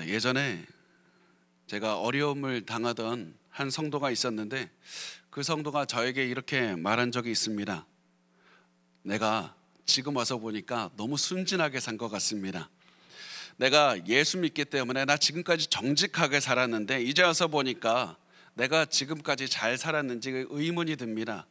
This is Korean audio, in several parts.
예전에 제가 어려움을 당하던 한 성도가 있었는데 그 성도가 저에게 이렇게 말한 적이 있습니다. 내가 지금 와서 보니까 너무 순진하게 산 것 같습니다. 내가 예수 믿기 때문에 나 지금까지 정직하게 살았는데 이제 와서 보니까 내가 지금까지 잘 살았는지 의문이 듭니다.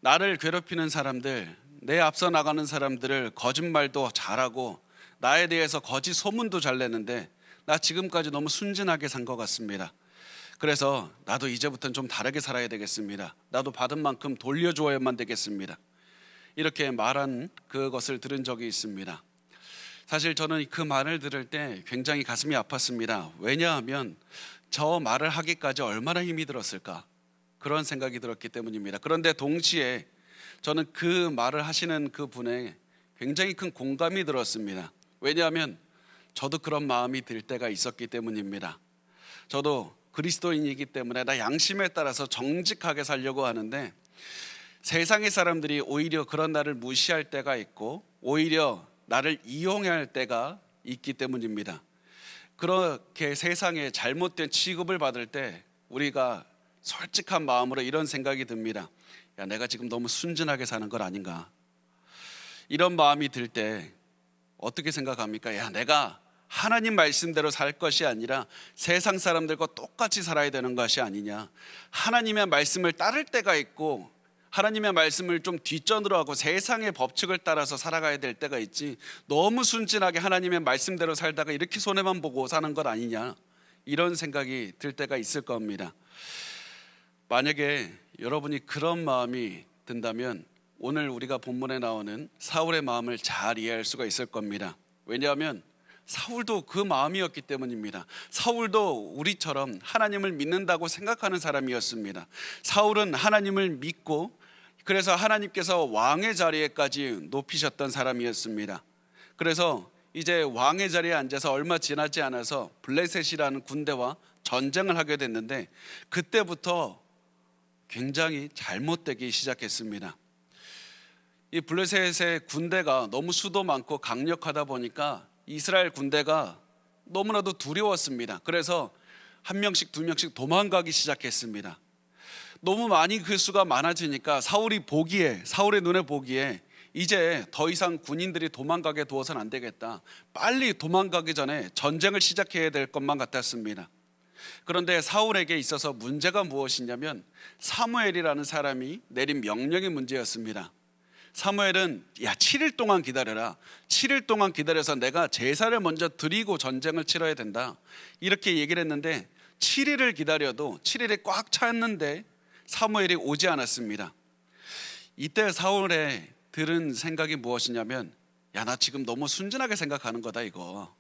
나를 괴롭히는 사람들, 내 앞서 나가는 사람들을 거짓말도 잘하고 나에 대해서 거짓 소문도 잘 내는데 나 지금까지 너무 순진하게 산 것 같습니다. 그래서 나도 이제부터는 좀 다르게 살아야 되겠습니다. 나도 받은 만큼 돌려줘야만 되겠습니다. 이렇게 말한 그것을 들은 적이 있습니다. 사실 저는 그 말을 들을 때 굉장히 가슴이 아팠습니다. 왜냐하면 저 말을 하기까지 얼마나 힘이 들었을까, 그런 생각이 들었기 때문입니다. 그런데 동시에 저는 그 말을 하시는 그 분에 굉장히 큰 공감이 들었습니다. 왜냐하면 저도 그런 마음이 들 때가 있었기 때문입니다. 저도 그리스도인이기 때문에 나 양심에 따라서 정직하게 살려고 하는데 세상의 사람들이 오히려 그런 나를 무시할 때가 있고 오히려 나를 이용할 때가 있기 때문입니다. 그렇게 세상에 잘못된 취급을 받을 때 우리가 솔직한 마음으로 이런 생각이 듭니다. 야, 내가 지금 너무 순진하게 사는 것 아닌가? 이런 마음이 들 때 어떻게 생각합니까? 야, 내가 하나님 말씀대로 살 것이 아니라 세상 사람들과 똑같이 살아야 되는 것이 아니냐? 하나님의 말씀을 따를 때가 있고 하나님의 말씀을 좀 뒷전으로 하고 세상의 법칙을 따라서 살아가야 될 때가 있지, 너무 순진하게 하나님의 말씀대로 살다가 이렇게 손해만 보고 사는 것 아니냐, 이런 생각이 들 때가 있을 겁니다. 만약에 여러분이 그런 마음이 든다면 오늘 우리가 본문에 나오는 사울의 마음을 잘 이해할 수가 있을 겁니다. 왜냐하면 사울도 그 마음이었기 때문입니다. 사울도 우리처럼 하나님을 믿는다고 생각하는 사람이었습니다. 사울은 하나님을 믿고 그래서 하나님께서 왕의 자리에까지 높이셨던 사람이었습니다. 그래서 이제 왕의 자리에 앉아서 얼마 지나지 않아서 블레셋이라는 군대와 전쟁을 하게 됐는데 그때부터 굉장히 잘못되기 시작했습니다. 이 블레셋의 군대가 너무 수도 많고 강력하다 보니까 이스라엘 군대가 너무나도 두려웠습니다. 그래서 한 명씩 두 명씩 도망가기 시작했습니다. 너무 많이 그 수가 많아지니까 사울의 눈에 보기에 이제 더 이상 군인들이 도망가게 두어서는 안 되겠다, 빨리 도망가기 전에 전쟁을 시작해야 될 것만 같았습니다. 그런데 사울에게 있어서 문제가 무엇이냐면 사무엘이라는 사람이 내린 명령의 문제였습니다. 사무엘은 7일 동안 기다려라, 7일 동안 기다려서 내가 제사를 먼저 드리고 전쟁을 치러야 된다, 이렇게 얘기를 했는데 7일을 기다려도 7일이 꽉 찼는데 사무엘이 오지 않았습니다. 이때 사울의 들은 생각이 무엇이냐면, 야, 나 지금 너무 순진하게 생각하는 거다 이거.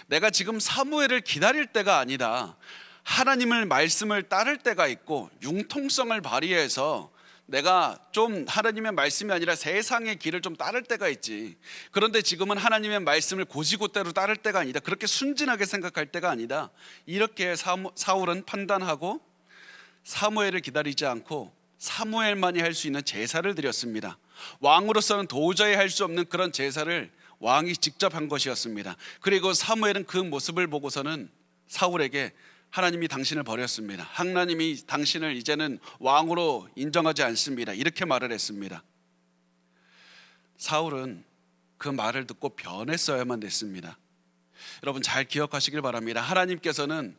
내가 지금 사무엘을 기다릴 때가 아니다. 하나님을 말씀을 따를 때가 있고 융통성을 발휘해서 내가 좀 하나님의 말씀이 아니라 세상의 길을 좀 따를 때가 있지. 그런데 지금은 하나님의 말씀을 고지고대로 따를 때가 아니다. 그렇게 순진하게 생각할 때가 아니다. 이렇게 사울은 판단하고 사무엘을 기다리지 않고 사무엘만이 할 수 있는 제사를 드렸습니다. 왕으로서는 도저히 할 수 없는 그런 제사를 왕이 직접 한 것이었습니다. 그리고 사무엘은 그 모습을 보고서는 사울에게 하나님이 당신을 버렸습니다. 하나님이 당신을 이제는 왕으로 인정하지 않습니다, 이렇게 말을 했습니다. 사울은 그 말을 듣고 변했어야만 됐습니다. 여러분 잘 기억하시길 바랍니다. 하나님께서는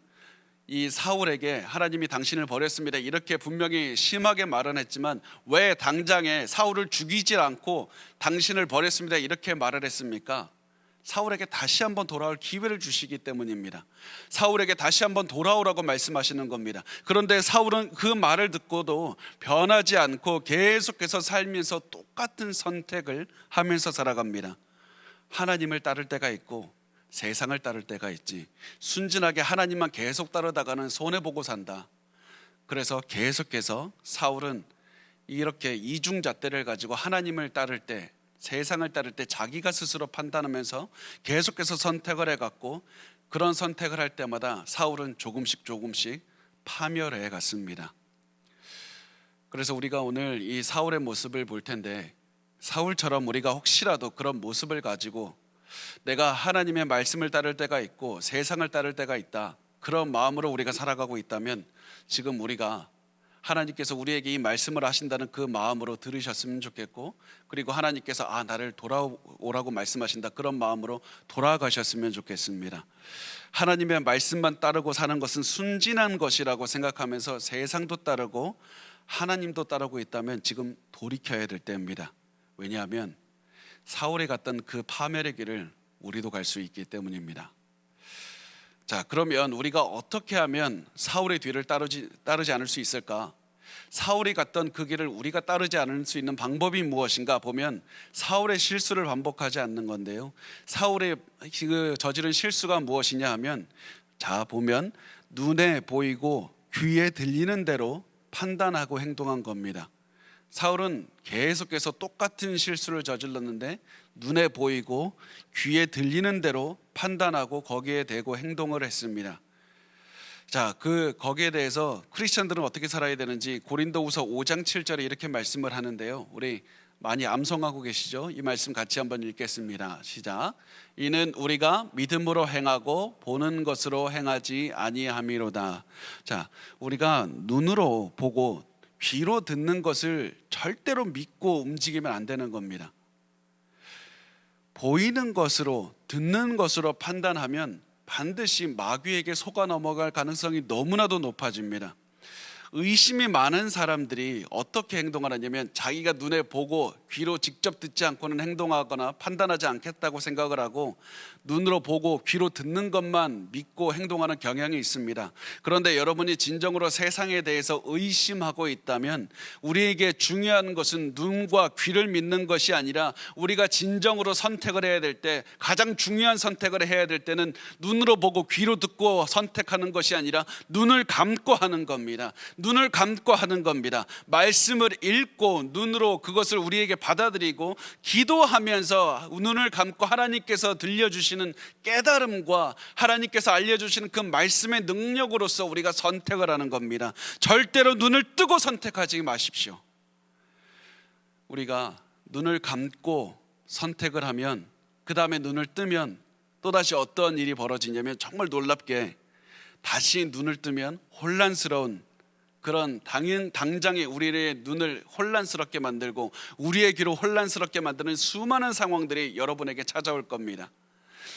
이 사울에게 하나님이 당신을 버렸습니다, 이렇게 분명히 심하게 말은 했지만 왜 당장에 사울을 죽이지 않고 당신을 버렸습니다 이렇게 말을 했습니까? 사울에게 다시 한번 돌아올 기회를 주시기 때문입니다. 사울에게 다시 한번 돌아오라고 말씀하시는 겁니다. 그런데 사울은 그 말을 듣고도 변하지 않고 계속해서 살면서 똑같은 선택을 하면서 살아갑니다. 하나님을 따를 때가 있고 세상을 따를 때가 있지, 순진하게 하나님만 계속 따르다가는 손해보고 산다. 그래서 계속해서 사울은 이렇게 이중잣대를 가지고 하나님을 따를 때, 세상을 따를 때 자기가 스스로 판단하면서 계속해서 선택을 해갔고 그런 선택을 할 때마다 사울은 조금씩 파멸해 갔습니다. 그래서 우리가 오늘 이 사울의 모습을 볼 텐데 사울처럼 우리가 혹시라도 그런 모습을 가지고 내가 하나님의 말씀을 따를 때가 있고 세상을 따를 때가 있다. 그런 마음으로 우리가 살아가고 있다면 지금 우리가 하나님께서 우리에게 이 말씀을 하신다는 그 마음으로 들으셨으면 좋겠고, 그리고 하나님께서 나를 돌아오라고 말씀하신다, 그런 마음으로 돌아가셨으면 좋겠습니다. 하나님의 말씀만 따르고 사는 것은 순진한 것이라고 생각하면서 세상도 따르고 하나님도 따르고 있다면 지금 돌이켜야 될 때입니다. 왜냐하면 사울이 갔던 그 파멸의 길을 우리도 갈 수 있기 때문입니다. 자, 그러면 우리가 어떻게 하면 사울의 뒤를 따르지 않을 수 있을까? 사울이 갔던 그 길을 우리가 따르지 않을 수 있는 방법이 무엇인가 보면 사울의 실수를 반복하지 않는 건데요, 사울의 그 저지른 실수가 무엇이냐 하면, 자 보면 눈에 보이고 귀에 들리는 대로 판단하고 행동한 겁니다. 사울은 계속해서 똑같은 실수를 저질렀는데 눈에 보이고 귀에 들리는 대로 판단하고 거기에 대고 행동을 했습니다. 자, 거기에 대해서 크리스천들은 어떻게 살아야 되는지 고린도후서 5장 7절에 이렇게 말씀을 하는데요, 우리 많이 암송하고 계시죠? 이 말씀 같이 한번 읽겠습니다. 시작. 이는 우리가 믿음으로 행하고 보는 것으로 행하지 아니함이로다. 자, 우리가 눈으로 보고 귀로 듣는 것을 절대로 믿고 움직이면 안 되는 겁니다. 보이는 것으로 듣는 것으로 판단하면 반드시 마귀에게 속아 넘어갈 가능성이 너무나도 높아집니다. 의심이 많은 사람들이 어떻게 행동하느냐면, 자기가 눈에 보고 귀로 직접 듣지 않고는 행동하거나 판단하지 않겠다고 생각을 하고 눈으로 보고 귀로 듣는 것만 믿고 행동하는 경향이 있습니다. 그런데 여러분이 진정으로 세상에 대해서 의심하고 있다면 우리에게 중요한 것은 눈과 귀를 믿는 것이 아니라, 우리가 진정으로 선택을 해야 될 때, 가장 중요한 선택을 해야 될 때는 눈으로 보고 귀로 듣고 선택하는 것이 아니라 눈을 감고 하는 겁니다. 눈을 감고 하는 겁니다. 말씀을 읽고 눈으로 그것을 우리에게 받아들이고 기도하면서 눈을 감고 하나님께서 들려주시는 깨달음과 하나님께서 알려주시는 그 말씀의 능력으로서 우리가 선택을 하는 겁니다. 절대로 눈을 뜨고 선택하지 마십시오. 우리가 눈을 감고 선택을 하면, 그 다음에 눈을 뜨면 또다시 어떤 일이 벌어지냐면, 정말 놀랍게 다시 눈을 뜨면 혼란스러운 그런 당장에 우리의 눈을 혼란스럽게 만들고 우리의 귀를 혼란스럽게 만드는 수많은 상황들이 여러분에게 찾아올 겁니다.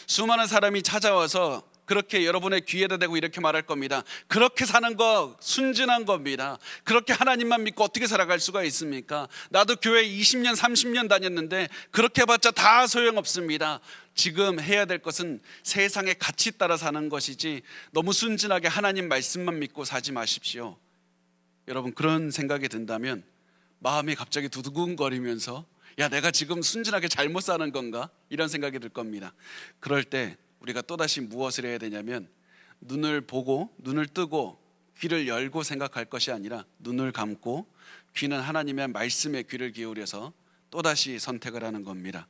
수많은 사람이 찾아와서 그렇게 여러분의 귀에다 대고 이렇게 말할 겁니다. 그렇게 사는 거 순진한 겁니다. 그렇게 하나님만 믿고 어떻게 살아갈 수가 있습니까? 나도 교회 20년 30년 다녔는데 그렇게 해봤자 다 소용없습니다. 지금 해야 될 것은 세상의 가치 따라 사는 것이지 너무 순진하게 하나님 말씀만 믿고 사지 마십시오. 여러분, 그런 생각이 든다면 마음이 갑자기 두근거리면서, 야, 내가 지금 순진하게 잘못 사는 건가? 이런 생각이 들 겁니다. 그럴 때 우리가 또다시 무엇을 해야 되냐면, 눈을 보고 눈을 뜨고 귀를 열고 생각할 것이 아니라 눈을 감고 귀는 하나님의 말씀에 귀를 기울여서 또다시 선택을 하는 겁니다.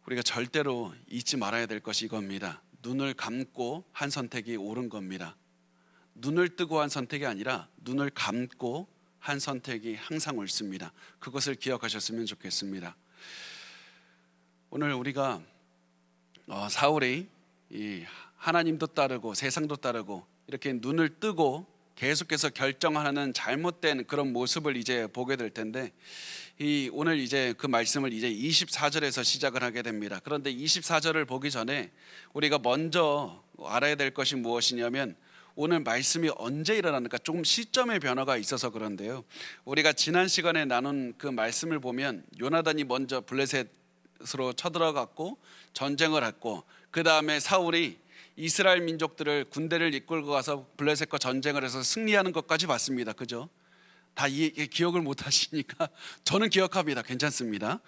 우리가 절대로 잊지 말아야 될 것이 이겁니다. 눈을 감고 한 선택이 옳은 겁니다. 눈을 뜨고 한 선택이 아니라 눈을 감고 한 선택이 항상 옳습니다. 그것을 기억하셨으면 좋겠습니다. 오늘 우리가 사울이 이 하나님도 따르고 세상도 따르고 이렇게 눈을 뜨고 계속해서 결정하는 잘못된 그런 모습을 이제 보게 될 텐데, 오늘 이제 그 말씀을 이제 24절에서 시작을 하게 됩니다. 그런데 24절을 보기 전에 우리가 먼저 알아야 될 것이 무엇이냐면, 오늘 말씀이 언제 일어나는가, 조금 시점의 변화가 있어서 그런데요, 우리가 지난 시간에 나눈 그 말씀을 보면 요나단이 먼저 블레셋으로 쳐들어갔고 전쟁을 했고, 그 다음에 사울이 이스라엘 민족들을 군대를 이끌고 가서 블레셋과 전쟁을 해서 승리하는 것까지 봤습니다. 그죠? 다 기억을 못 하시니까 저는 기억합니다. 괜찮습니다.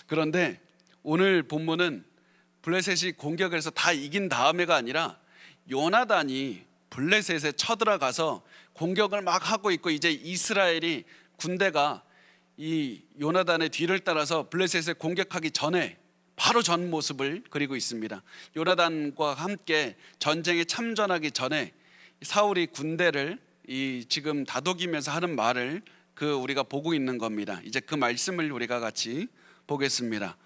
그런데 오늘 본문은 블레셋이 공격을 해서 다 이긴 다음에가 아니라, 요나단이 블레셋에 쳐들어가서 공격을 막 하고 있고, 이제 이스라엘이 군대가 이 요나단의 뒤를 따라서 블레셋에 공격하기 전에 바로 전 모습을 그리고 있습니다. 요나단과 함께 전쟁에 참전하기 전에 사울이 군대를 지금 다독이면서 하는 말을 우리가 보고 있는 겁니다. 이제 그 말씀을 우리가 같이 보겠습니다.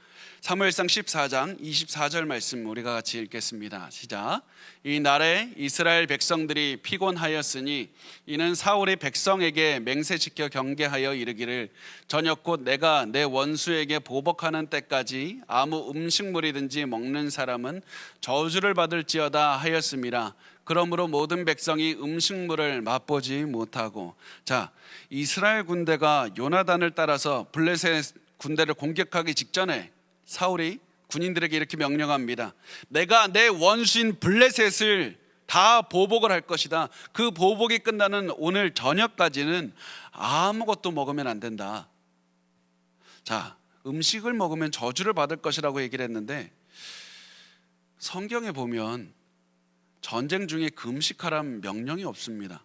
사무엘상 14장 24절 말씀 우리가 같이 읽겠습니다. 시작. 이 날에 이스라엘 백성들이 피곤하였으니 이는 사울이 백성에게 맹세시켜 경계하여 이르기를 저녁 곧 내가 내 원수에게 보복하는 때까지 아무 음식물이든지 먹는 사람은 저주를 받을지어다 하였습니다. 그러므로 모든 백성이 음식물을 맛보지 못하고. 자, 이스라엘 군대가 요나단을 따라서 블레셋 군대를 공격하기 직전에 사울이 군인들에게 이렇게 명령합니다. 내가 내 원수인 블레셋을 다 보복을 할 것이다. 그 보복이 끝나는 오늘 저녁까지는 아무것도 먹으면 안 된다. 자, 음식을 먹으면 저주를 받을 것이라고 얘기를 했는데 성경에 보면 전쟁 중에 금식하라는 명령이 없습니다.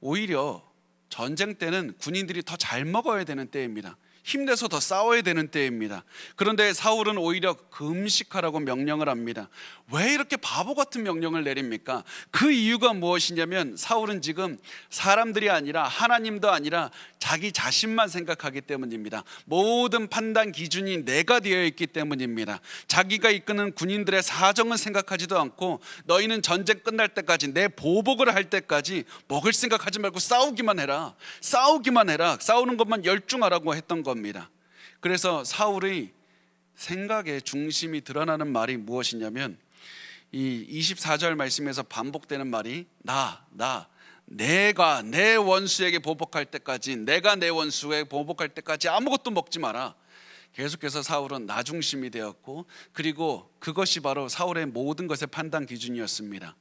오히려 전쟁 때는 군인들이 더 잘 먹어야 되는 때입니다. 힘내서 더 싸워야 되는 때입니다. 그런데 사울은 오히려 금식하라고 명령을 합니다. 왜 이렇게 바보 같은 명령을 내립니까? 그 이유가 무엇이냐면 사울은 지금 사람들이 아니라 하나님도 아니라 자기 자신만 생각하기 때문입니다. 모든 판단 기준이 내가 되어 있기 때문입니다. 자기가 이끄는 군인들의 사정은 생각하지도 않고 너희는 전쟁 끝날 때까지 내 보복을 할 때까지 먹을 생각하지 말고 싸우기만 해라. 싸우는 것만 열중하라고 했던 겁니다. 그래서 사울의 생각의 중심이 드러나는 말이 무엇이냐면 이 24절 말씀에서 반복되는 말이 내가 내 원수에게 보복할 때까지, 내가 내 원수에게 보복할 때까지 아무것도 먹지 마라. 계속해서 사울은 나 중심이 되었고, 그리고 그것이 바로 사울의 모든 것의 판단 기준이었습니다.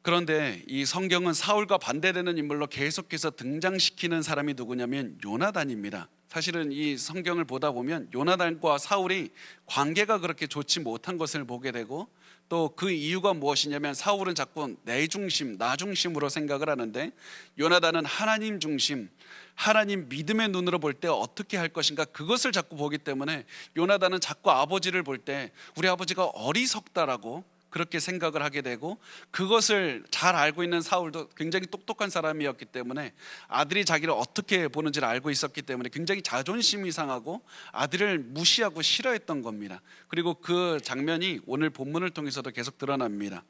그런데 이 성경은 사울과 반대되는 인물로 계속해서 등장시키는 사람이 누구냐면 요나단입니다. 사실은 이 성경을 보다 보면 요나단과 사울이 관계가 그렇게 좋지 못한 것을 보게 되고, 또 그 이유가 무엇이냐면 사울은 자꾸 내 중심, 나 중심으로 생각을 하는데 요나단은 하나님 중심, 하나님 믿음의 눈으로 볼 때 어떻게 할 것인가 그것을 자꾸 보기 때문에 요나단은 자꾸 아버지를 볼 때 우리 아버지가 어리석다라고 그렇게 생각을 하게 되고, 그것을 잘 알고 있는 사울도 굉장히 똑똑한 사람이었기 때문에 아들이 자기를 어떻게 보는지를 알고 있었기 때문에 굉장히 자존심이 상하고 아들을 무시하고 싫어했던 겁니다. 그리고 그 장면이 오늘 본문을 통해서도 계속 드러납니다.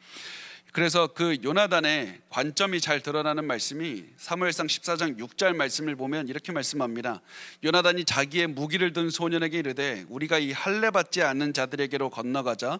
그래서 그 요나단의 관점이 잘 드러나는 말씀이 사무엘상 14장 6절 말씀을 보면 이렇게 말씀합니다. 요나단이 자기의 무기를 든 소년에게 이르되 우리가 이 할례 받지 않는 자들에게로 건너가자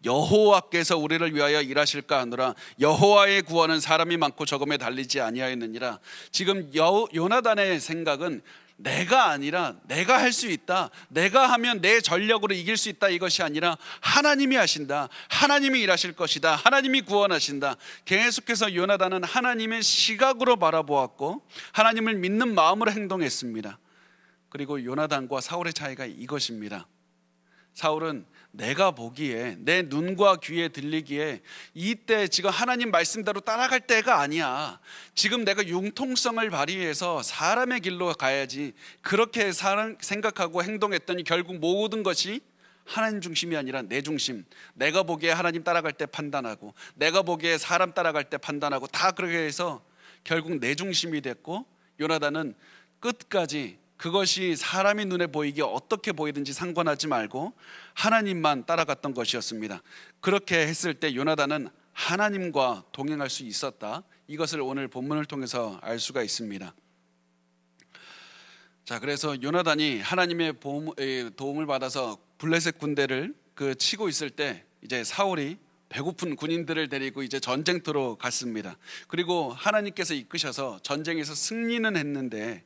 여호와께서 우리를 위하여 일하실까 하노라. 여호와의 구원은 사람이 많고 적음에 달리지 아니하였느니라. 지금 요나단의 생각은 내가 아니라 내가 할 수 있다, 내가 하면 내 전력으로 이길 수 있다, 이것이 아니라 하나님이 하신다, 하나님이 일하실 것이다, 하나님이 구원하신다. 계속해서 요나단은 하나님의 시각으로 바라보았고 하나님을 믿는 마음으로 행동했습니다. 그리고 요나단과 사울의 차이가 이것입니다. 사울은 내가 보기에, 내 눈과 귀에 들리기에 이때 지금 하나님 말씀대로 따라갈 때가 아니야. 지금 내가 융통성을 발휘해서 사람의 길로 가야지, 그렇게 생각하고 행동했더니 결국 모든 것이 하나님 중심이 아니라 내 중심, 내가 보기에 하나님 따라갈 때 판단하고 내가 보기에 사람 따라갈 때 판단하고 다 그렇게 해서 결국 내 중심이 됐고, 요나단은 끝까지 그것이 사람의 눈에 보이기에 어떻게 보이든지 상관하지 말고 하나님만 따라갔던 것이었습니다. 그렇게 했을 때 요나단은 하나님과 동행할 수 있었다. 이것을 오늘 본문을 통해서 알 수가 있습니다. 자, 그래서 요나단이 하나님의 도움을 받아서 블레셋 군대를 치고 있을 때 이제 사울이 배고픈 군인들을 데리고 이제 전쟁터로 갔습니다. 그리고 하나님께서 이끄셔서 전쟁에서 승리는 했는데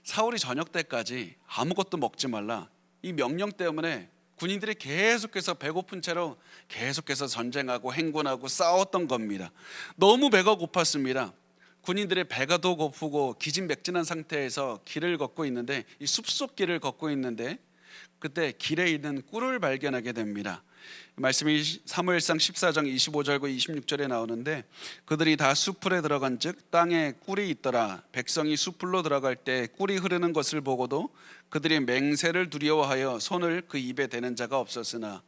사울이 저녁 때까지 아무것도 먹지 말라, 이 명령 때문에 군인들이 계속해서 배고픈 채로 계속해서 전쟁하고 행군하고 싸웠던 겁니다. 너무 배가 고팠습니다. 군인들의 배가 더 고프고 기진맥진한 상태에서 길을 걷고 있는데, 이 숲속 길을 걷고 있는데 그때 길에 있는 꿀을 발견하게 됩니다. 말씀이 사무엘상 14장 25절과 26절에 나오는데, 그들이 다 숲풀에 들어간 즉 땅에 꿀이 있더라. 백성이 숲풀로 들어갈 때 꿀이 흐르는 것을 보고도 그들이 맹세를 두려워하여 손을 그 입에 대는 자가 없었으나.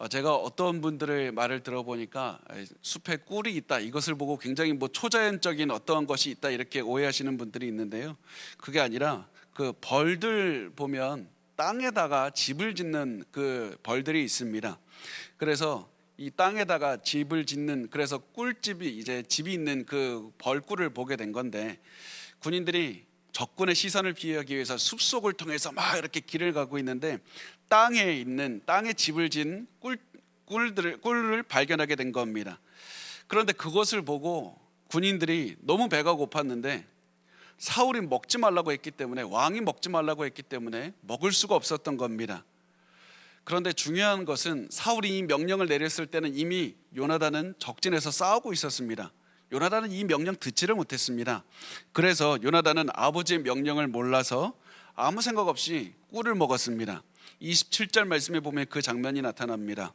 제가 어떤 분들의 말을 들어보니까 숲에 꿀이 있다, 이것을 보고 굉장히 초자연적인 어떠한 것이 있다 이렇게 오해하시는 분들이 있는데요, 그게 아니라 그 벌들 보면 땅에다가 집을 짓는 그 벌들이 있습니다. 그래서 이 땅에다가 집을 짓는, 그래서 꿀집이, 이제 집이 있는 그 벌꿀을 보게 된 건데, 군인들이 적군의 시선을 피하기 위해서 숲속을 통해서 막 이렇게 길을 가고 있는데 땅에 집을 지은 꿀을 발견하게 된 겁니다. 그런데 그것을 보고 군인들이 너무 배가 고팠는데 사울이 먹지 말라고 했기 때문에, 왕이 먹지 말라고 했기 때문에 먹을 수가 없었던 겁니다. 그런데 중요한 것은 사울이 이 명령을 내렸을 때는 이미 요나단은 적진에서 싸우고 있었습니다. 요나단은 이 명령 듣지를 못했습니다. 그래서 요나단은 아버지의 명령을 몰라서 아무 생각 없이 꿀을 먹었습니다. 27절 말씀에 보면 그 장면이 나타납니다.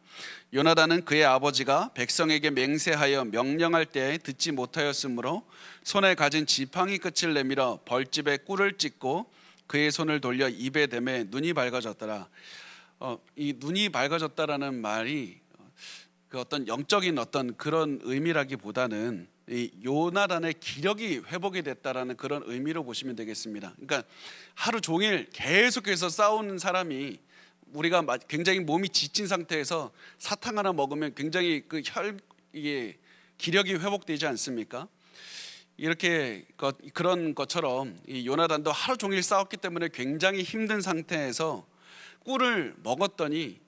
요나단은 그의 아버지가 백성에게 맹세하여 명령할 때 듣지 못하였으므로 손에 가진 지팡이 끝을 내밀어 벌집에 꿀을 찢고 그의 손을 돌려 입에 대매 눈이 밝아졌더라. 이 눈이 밝아졌다라는 말이 그 어떤 영적인 어떤 그런 의미라기보다는 이 요나단의 기력이 회복이 됐다라는 그런 의미로 보시면 되겠습니다. 그러니까 하루 종일 계속해서 싸우는 사람이, 우리가 굉장히 몸이 지친 상태에서 사탕 하나 먹으면 굉장히 이게 기력이 회복되지 않습니까? 이렇게 그런 것처럼 이 요나단도 하루 종일 싸웠기 때문에 굉장히 힘든 상태에서 꿀을 먹었더니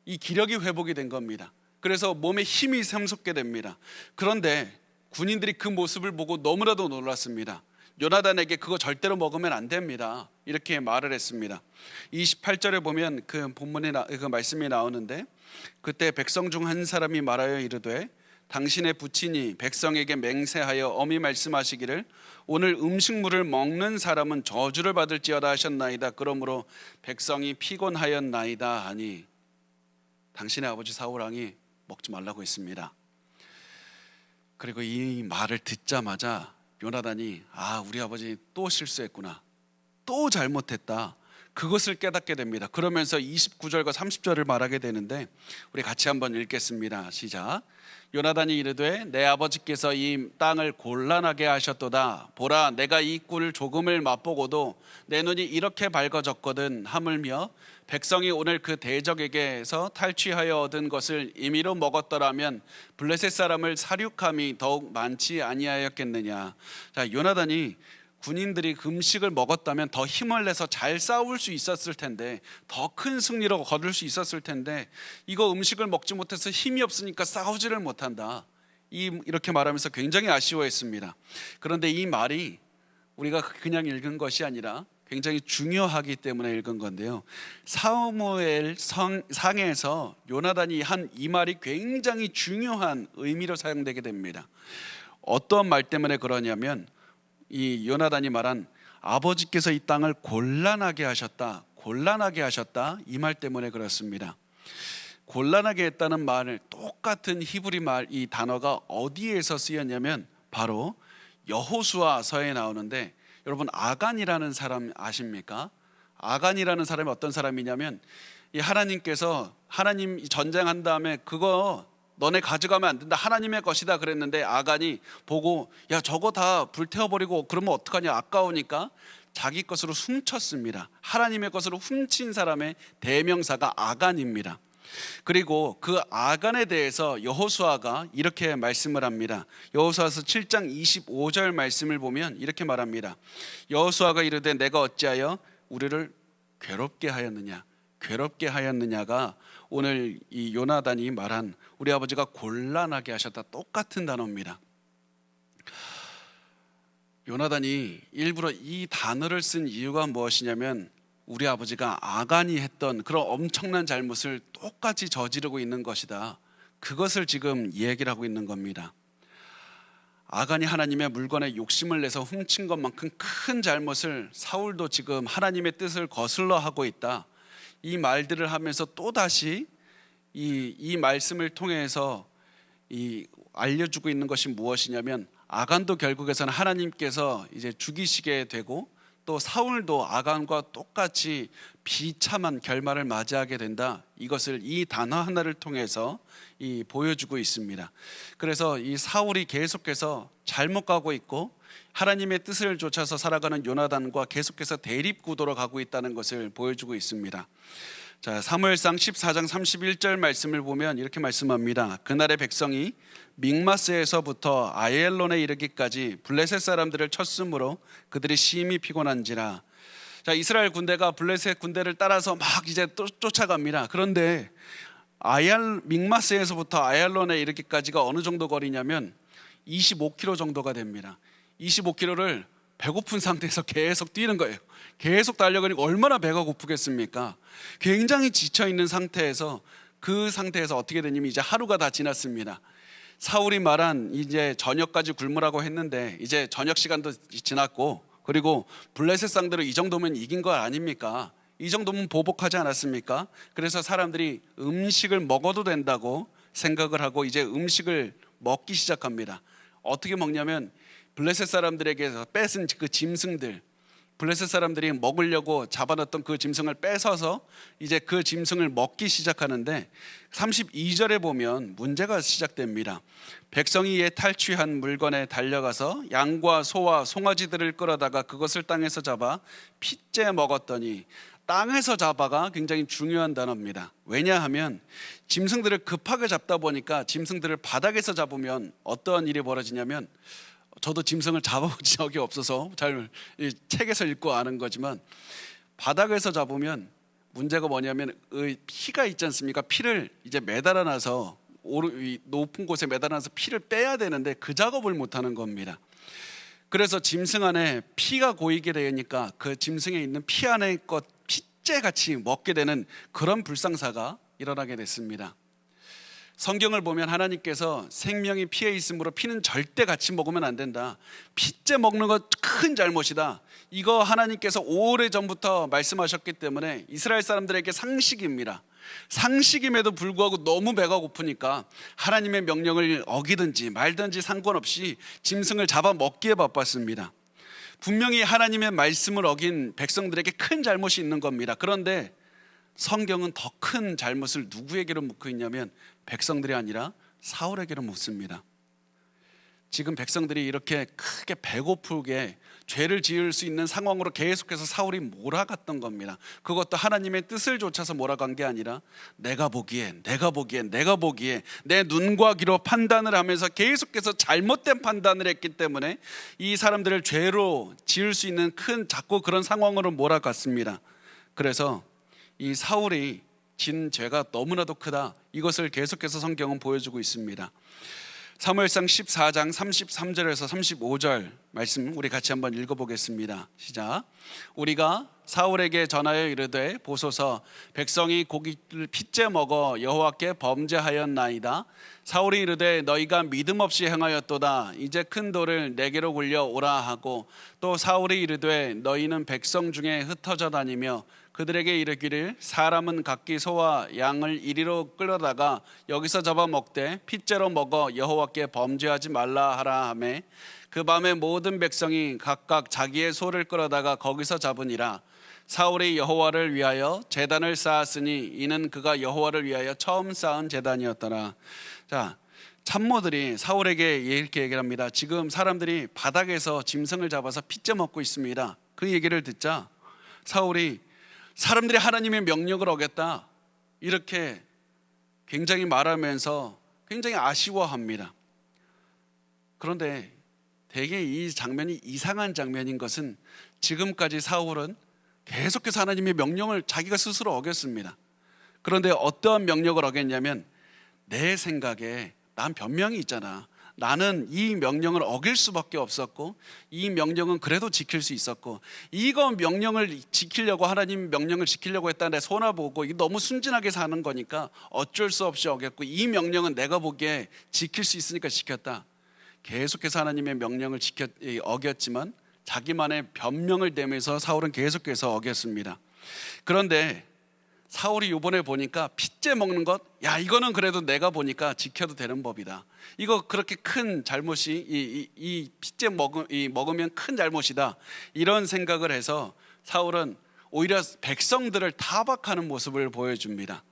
이 기력이 회복이 된 겁니다. 그래서 몸에 힘이 샘솟게 됩니다. 그런데 군인들이 그 모습을 보고 너무나도 놀랐습니다. 요나단에게 그거 절대로 먹으면 안 됩니다, 이렇게 말을 했습니다. 28절에 보면 그 본문에 그 말씀이 나오는데, 그때 백성 중 한 사람이 말하여 이르되 당신의 부친이 백성에게 맹세하여 엄히 말씀하시기를 오늘 음식물을 먹는 사람은 저주를 받을지어다 하셨나이다. 그러므로 백성이 피곤하였나이다 하니, 당신의 아버지 사울 왕이 먹지 말라고 했습니다. 그리고 이 말을 듣자마자 요나단이 우리 아버지 또 실수했구나, 또 잘못했다, 그것을 깨닫게 됩니다. 그러면서 29절과 30절을 말하게 되는데 우리 같이 한번 읽겠습니다. 시작. 요나단이 이르되 내 아버지께서 이 땅을 곤란하게 하셨도다. 보라, 내가 이 꿀 조금을 맛보고도 내 눈이 이렇게 밝아졌거든. 하물며 백성이 오늘 그 대적에게서 탈취하여 얻은 것을 임의로 먹었더라면 블레셋 사람을 살육함이 더욱 많지 아니하였겠느냐. 자, 요나단이 군인들이 음식을 먹었다면 더 힘을 내서 잘 싸울 수 있었을 텐데, 더 큰 승리로 거둘 수 있었을 텐데, 이거 음식을 먹지 못해서 힘이 없으니까 싸우지를 못한다, 이렇게 말하면서 굉장히 아쉬워했습니다. 그런데 이 말이 우리가 그냥 읽은 것이 아니라 굉장히 중요하기 때문에 읽은 건데요, 사무엘 상에서 요나단이 한 이 말이 굉장히 중요한 의미로 사용되게 됩니다. 어떤 말 때문에 그러냐면, 이 요나단이 말한 아버지께서 이 땅을 곤란하게 하셨다, 이 말 때문에 그렇습니다. 곤란하게 했다는 말을, 똑같은 히브리 말, 이 단어가 어디에서 쓰였냐면 바로 여호수아서에 나오는데, 여러분 아간이라는 사람 아십니까? 아간이라는 사람이 어떤 사람이냐면, 이 하나님께서 하나님 전쟁한 다음에 그거 너네 가져가면 안 된다, 하나님의 것이다 그랬는데, 아간이 보고 야 저거 다 불태워버리고 그러면 어떡하냐, 아까우니까 자기 것으로 훔쳤습니다. 하나님의 것으로 훔친 사람의 대명사가 아간입니다. 그리고 그 아간에 대해서 여호수아가 이렇게 말씀을 합니다. 여호수아서 7장 25절 말씀을 보면 이렇게 말합니다. 여호수아가 이르되 내가 어찌하여 우리를 괴롭게 하였느냐가 오늘 이 요나단이 말한 우리 아버지가 곤란하게 하셨다, 똑같은 단어입니다. 요나단이 일부러 이 단어를 쓴 이유가 무엇이냐면, 우리 아버지가 아간이 했던 그런 엄청난 잘못을 똑같이 저지르고 있는 것이다, 그것을 지금 이야기를 하고 있는 겁니다. 아간이 하나님의 물건에 욕심을 내서 훔친 것만큼 큰 잘못을 사울도 지금 하나님의 뜻을 거슬러 하고 있다, 이 말들을 하면서 또다시 이 말씀을 통해서 알려주고 있는 것이 무엇이냐면, 아간도 결국에서는 하나님께서 이제 죽이시게 되고, 또 사울도 아간과 똑같이 비참한 결말을 맞이하게 된다, 이것을 이 단어 하나를 통해서 보여주고 있습니다. 그래서 이 사울이 계속해서 잘못 가고 있고, 하나님의 뜻을 쫓아서 살아가는 요나단과 계속해서 대립 구도로 가고 있다는 것을 보여주고 있습니다. 자, 사무엘상 14장 31절 말씀을 보면 이렇게 말씀합니다. 그날의 백성이 믹마스에서부터 아엘론에 이르기까지 블레셋 사람들을 쳤으므로 그들이 심히 피곤한지라. 자, 이스라엘 군대가 블레셋 군대를 따라서 막 이제 또 쫓아갑니다. 그런데 믹마스에서부터 아얄론에 이르기까지가 어느 정도 거리냐면 25km 정도가 됩니다. 25km를 배고픈 상태에서 계속 뛰는 거예요. 계속 달려가니까 얼마나 배가 고프겠습니까? 굉장히 지쳐있는 상태에서, 그 상태에서 어떻게 되냐면 이제 하루가 다 지났습니다. 사울이 말한 이제 저녁까지 굶으라고 했는데 이제 저녁 시간도 지났고, 그리고 블레셋 상대로 이 정도면 이긴 거 아닙니까? 이 정도면 보복하지 않았습니까? 그래서 사람들이 음식을 먹어도 된다고 생각을 하고 이제 음식을 먹기 시작합니다. 어떻게 먹냐면 블레셋 사람들에게서 뺏은 그 짐승들, 블레셋 사람들이 먹으려고 잡아놨던 그 짐승을 뺏어서 이제 그 짐승을 먹기 시작하는데 32절에 보면 문제가 시작됩니다. 백성이 이에 탈취한 물건에 달려가서 양과 소와 송아지들을 끌어다가 그것을 땅에서 잡아 핏째 먹었더니, 땅에서 잡아가 굉장히 중요한 단어입니다. 왜냐하면 짐승들을 급하게 잡다 보니까 짐승들을 바닥에서 잡으면 어떠한 일이 벌어지냐면, 저도 짐승을 잡아본 적이 없어서 잘 책에서 읽고 아는 거지만, 바닥에서 잡으면 문제가 뭐냐면 피가 있지 않습니까? 피를 이제 매달아놔서 높은 곳에 매달아놔서 피를 빼야 되는데 그 작업을 못하는 겁니다. 그래서 짐승 안에 피가 고이게 되니까 그 짐승에 있는 피 안에 것 핏째 같이 먹게 되는 그런 불상사가 일어나게 됐습니다. 성경을 보면 하나님께서 생명이 피에 있으므로 피는 절대 같이 먹으면 안 된다. 핏째 먹는 것 큰 잘못이다. 이거 하나님께서 오래전부터 말씀하셨기 때문에 이스라엘 사람들에게 상식입니다. 상식임에도 불구하고 너무 배가 고프니까 하나님의 명령을 어기든지 말든지 상관없이 짐승을 잡아 먹기에 바빴습니다. 분명히 하나님의 말씀을 어긴 백성들에게 큰 잘못이 있는 겁니다. 그런데 성경은 더 큰 잘못을 누구에게로 묻고 있냐면 백성들이 아니라 사울에게로 묻습니다. 지금 백성들이 이렇게 크게 배고프게 죄를 지을 수 있는 상황으로 계속해서 사울이 몰아갔던 겁니다. 그것도 하나님의 뜻을 쫓아서 몰아간 게 아니라 내가 보기엔 내 눈과 귀로 판단을 하면서 계속해서 잘못된 판단을 했기 때문에 이 사람들을 죄로 지을 수 있는 큰 작고 그런 상황으로 몰아갔습니다. 그래서 이 사울이 진 죄가 너무나도 크다, 이것을 계속해서 성경은 보여주고 있습니다. 사무엘상 14장 33절에서 35절 말씀 우리 같이 한번 읽어보겠습니다. 시작. 우리가 사울에게 전하여 이르되 보소서, 백성이 고기를 핏째 먹어 여호와께 범죄하였나이다. 사울이 이르되 너희가 믿음 없이 행하였도다. 이제 큰 돌을 내게로 굴려 오라 하고, 또 사울이 이르되 너희는 백성 중에 흩어져 다니며 그들에게 이르기를 사람은 각기 소와 양을 이리로 끌어다가 여기서 잡아 먹되 핏째로 먹어 여호와께 범죄하지 말라 하라 하매, 그 밤에 모든 백성이 각각 자기의 소를 끌어다가 거기서 잡으니라. 사울이 여호와를 위하여 제단을 쌓았으니 이는 그가 여호와를 위하여 처음 쌓은 제단이었더라. 자, 참모들이 사울에게 이렇게 얘기를 합니다. 지금 사람들이 바닥에서 짐승을 잡아서 핏째 먹고 있습니다. 그 얘기를 듣자 사울이 사람들이 하나님의 명령을 어겼다, 이렇게 굉장히 말하면서 굉장히 아쉬워합니다. 그런데 되게 이 장면이 이상한 장면인 것은 지금까지 사울은 계속해서 하나님의 명령을 자기가 스스로 어겼습니다. 그런데 어떠한 명령을 어겼냐면, 내 생각에 난 변명이 있잖아. 나는 이 명령을 어길 수밖에 없었고 이 명령은 그래도 지킬 수 있었고, 이거 명령을 지키려고, 하나님 명령을 지키려고 했다 내 손아보고 이게 너무 순진하게 사는 거니까 어쩔 수 없이 어겼고, 이 명령은 내가 보기에 지킬 수 있으니까 지켰다. 계속해서 하나님의 명령을 어겼지만 자기만의 변명을 대면서 사울은 계속해서 어겼습니다. 그런데 사울이 이번에 보니까 핏째 먹는 것, 야 이거는 그래도 내가 보니까 지켜도 되는 법이다. 이거 그렇게 큰 잘못이 이 핏째 먹으면 큰 잘못이다, 이런 생각을 해서 사울은 오히려 백성들을 타박하는 모습을 보여줍니다.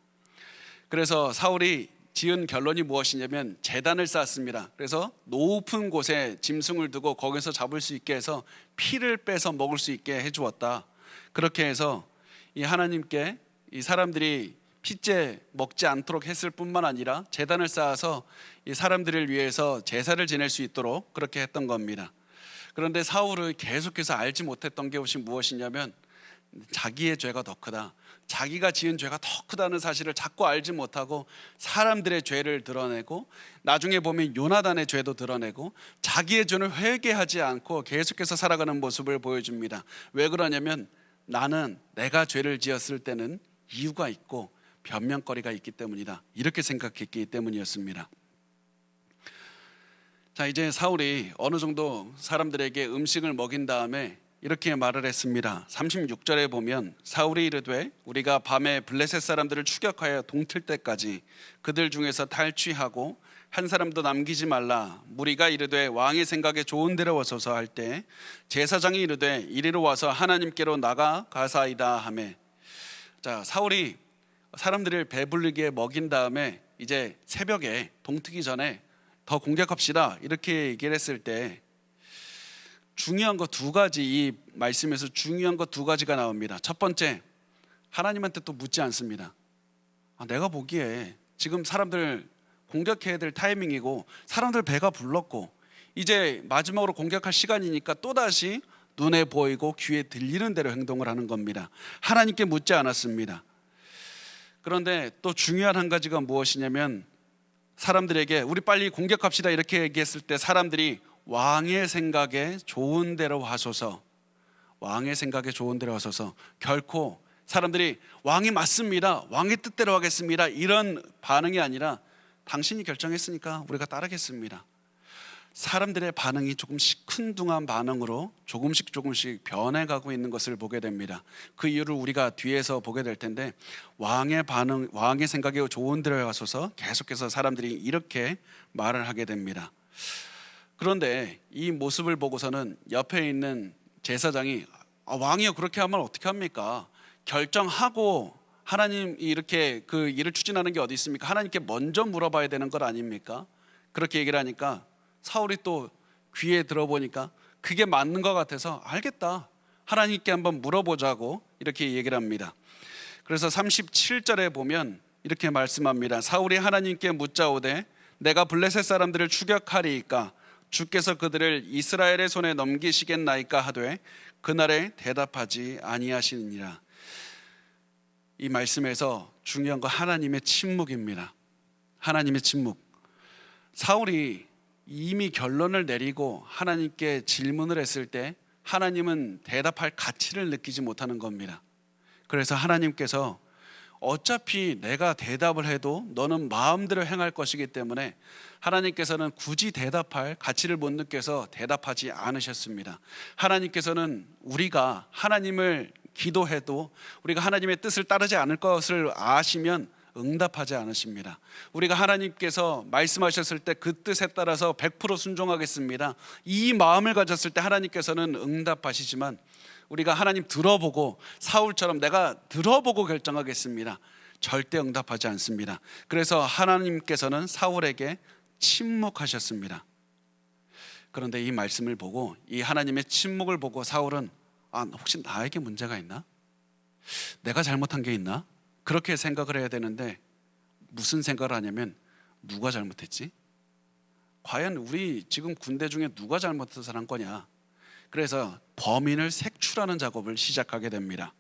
그래서 사울이 지은 결론이 무엇이냐면 제단을 쌓았습니다. 그래서 높은 곳에 짐승을 두고 거기서 잡을 수 있게 해서 피를 빼서 먹을 수 있게 해주었다. 그렇게 해서 이 하나님께 이 사람들이 피째 먹지 않도록 했을 뿐만 아니라 제단을 쌓아서 이 사람들을 위해서 제사를 지낼 수 있도록 그렇게 했던 겁니다. 그런데 사울은 계속해서 알지 못했던 게 무엇이냐면 자기의 죄가 더 크다, 자기가 지은 죄가 더 크다는 사실을 자꾸 알지 못하고 사람들의 죄를 드러내고 나중에 보면 요나단의 죄도 드러내고 자기의 죄를 회개하지 않고 계속해서 살아가는 모습을 보여줍니다. 왜 그러냐면 나는 내가 죄를 지었을 때는 이유가 있고 변명거리가 있기 때문이다, 이렇게 생각했기 때문이었습니다. 자, 이제 사울이 어느 정도 사람들에게 음식을 먹인 다음에 이렇게 말을 했습니다. 36절에 보면 사울이 이르되 우리가 밤에 블레셋 사람들을 추격하여 동틀 때까지 그들 중에서 탈취하고 한 사람도 남기지 말라. 무리가 이르되 왕의 생각에 좋은 데로 와소서 할 때 제사장이 이르되 이리로 와서 하나님께로 나가 가사이다 하매. 자, 사울이 사람들을 배불리게 먹인 다음에 이제 새벽에 동트기 전에 더 공격합시다 이렇게 얘기를 했을 때 중요한 거 두 가지, 이 말씀에서 중요한 거 두 가지가 나옵니다. 첫 번째, 하나님한테 또 묻지 않습니다. 내가 보기에 지금 사람들 공격해야 될 타이밍이고 사람들 배가 불렀고 이제 마지막으로 공격할 시간이니까 또다시 눈에 보이고 귀에 들리는 대로 행동을 하는 겁니다. 하나님께 묻지 않았습니다. 그런데 또 중요한 한 가지가 무엇이냐면 사람들에게 우리 빨리 공격합시다 이렇게 얘기했을 때 사람들이 왕의 생각에 좋은 대로 하소서, 왕의 생각에 좋은 대로 하소서, 결코 사람들이 왕이 맞습니다, 왕의 뜻대로 하겠습니다 이런 반응이 아니라 당신이 결정했으니까 우리가 따르겠습니다. 사람들의 반응이 조금씩 큰둥한 반응으로 조금씩 변해가고 있는 것을 보게 됩니다. 그 이유를 우리가 뒤에서 보게 될 텐데 왕의 반응, 왕의 생각에 좋은 대로 하소서, 계속해서 사람들이 이렇게 말을 하게 됩니다. 그런데 이 모습을 보고서는 옆에 있는 제사장이 왕이요 그렇게 하면 어떻게 합니까? 결정하고 하나님이 이렇게 그 일을 추진하는 게 어디 있습니까? 하나님께 먼저 물어봐야 되는 것 아닙니까? 그렇게 얘기를 하니까 사울이 또 귀에 들어보니까 그게 맞는 것 같아서 알겠다, 하나님께 한번 물어보자고 이렇게 얘기를 합니다. 그래서 37절에 보면 이렇게 말씀합니다. 사울이 하나님께 묻자오되 내가 블레셋 사람들을 추격하리이까 주께서 그들을 이스라엘의 손에 넘기시겠나이까 하되 그날에 대답하지 아니하시니라. 이 말씀에서 중요한 건 하나님의 침묵입니다. 하나님의 침묵. 사울이 이미 결론을 내리고 하나님께 질문을 했을 때 하나님은 대답할 가치를 느끼지 못하는 겁니다. 그래서 하나님께서 어차피 내가 대답을 해도 너는 마음대로 행할 것이기 때문에 하나님께서는 굳이 대답할 가치를 못 느껴서 대답하지 않으셨습니다. 하나님께서는 우리가 하나님을 기도해도 우리가 하나님의 뜻을 따르지 않을 것을 아시면 응답하지 않으십니다. 우리가 하나님께서 말씀하셨을 때 그 뜻에 따라서 100% 순종하겠습니다, 이 마음을 가졌을 때 하나님께서는 응답하시지만 우리가 하나님 들어보고 사울처럼 내가 들어보고 결정하겠습니다, 절대 응답하지 않습니다. 그래서 하나님께서는 사울에게 침묵하셨습니다. 그런데 이 말씀을 보고, 이 하나님의 침묵을 보고 사울은 혹시 나에게 문제가 있나? 내가 잘못한 게 있나? 그렇게 생각을 해야 되는데 무슨 생각을 하냐면 누가 잘못했지? 과연 우리 지금 군대 중에 누가 잘못해서 한 거냐? 그래서 범인을 색출하는 작업을 시작하게 됩니다.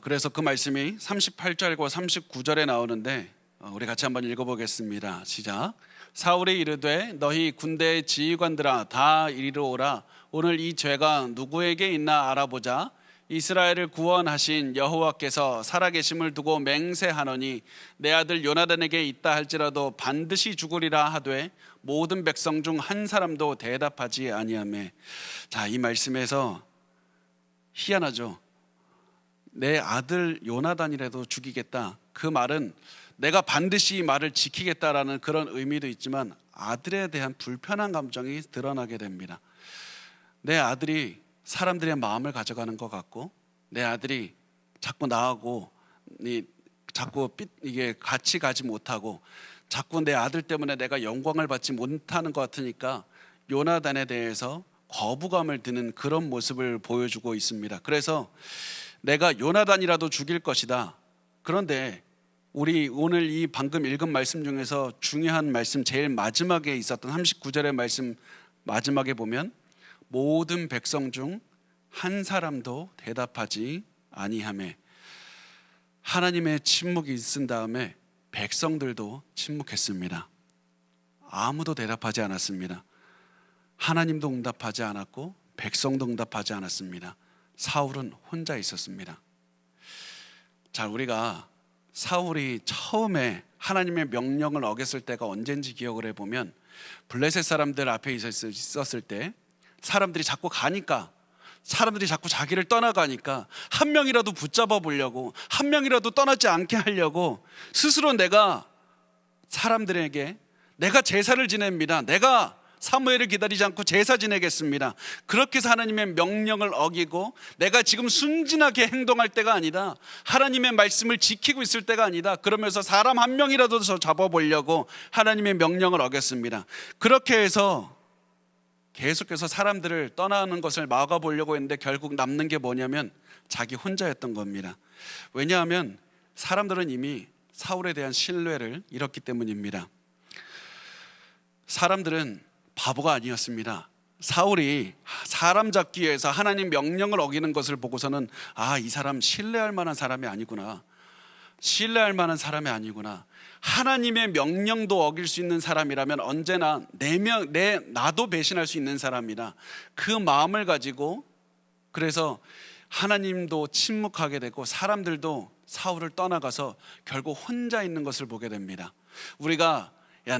그래서 그 말씀이 38절과 39절에 나오는데 우리 같이 한번 읽어보겠습니다. 시작. 사울이 이르되 너희 군대의 지휘관들아 다 이리로 오라. 오늘 이 죄가 누구에게 있나 알아보자. 이스라엘을 구원하신 여호와께서 살아계심을 두고 맹세하노니 내 아들 요나단에게 있다 할지라도 반드시 죽으리라 하되 모든 백성 중 한 사람도 대답하지 아니하매. 자, 이 말씀에서 희한하죠. 내 아들 요나단이라도 죽이겠다, 그 말은 내가 반드시 이 말을 지키겠다라는 그런 의미도 있지만 아들에 대한 불편한 감정이 드러나게 됩니다. 내 아들이 사람들의 마음을 가져가는 것 같고 내 아들이 자꾸 나하고 자꾸 이게 같이 가지 못하고 자꾸 내 아들 때문에 내가 영광을 받지 못하는 것 같으니까 요나단에 대해서 거부감을 드는 그런 모습을 보여주고 있습니다. 그래서 내가 요나단이라도 죽일 것이다. 그런데 우리 오늘 이 방금 읽은 말씀 중에서 중요한 말씀 제일 마지막에 있었던 39절의 말씀 마지막에 보면 모든 백성 중 한 사람도 대답하지 아니하매, 하나님의 침묵이 있은 다음에 백성들도 침묵했습니다. 아무도 대답하지 않았습니다. 하나님도 응답하지 않았고 백성도 응답하지 않았습니다. 사울은 혼자 있었습니다. 자, 우리가 사울이 처음에 하나님의 명령을 어겼을 때가 언젠지 기억을 해보면 블레셋 사람들 앞에 있었을 때 사람들이 자꾸 가니까, 사람들이 자꾸 자기를 떠나가니까 한 명이라도 붙잡아 보려고, 한 명이라도 떠나지 않게 하려고 스스로 내가 사람들에게 내가 제사를 지냅니다, 내가 사무엘을 기다리지 않고 제사 지내겠습니다, 그렇게 해서 하나님의 명령을 어기고 내가 지금 순진하게 행동할 때가 아니다, 하나님의 말씀을 지키고 있을 때가 아니다, 그러면서 사람 한 명이라도 더 잡아보려고 하나님의 명령을 어겼습니다. 그렇게 해서 계속해서 사람들을 떠나는 것을 막아보려고 했는데 결국 남는 게 뭐냐면 자기 혼자였던 겁니다. 왜냐하면 사람들은 이미 사울에 대한 신뢰를 잃었기 때문입니다. 사람들은 바보가 아니었습니다. 사울이 사람 잡기 위해서 하나님 명령을 어기는 것을 보고서는 이 사람 신뢰할 만한 사람이 아니구나, 신뢰할 만한 사람이 아니구나, 하나님의 명령도 어길 수 있는 사람이라면 언제나 나도 배신할 수 있는 사람이다, 그 마음을 가지고 그래서 하나님도 침묵하게 되고 사람들도 사울을 떠나가서 결국 혼자 있는 것을 보게 됩니다. 우리가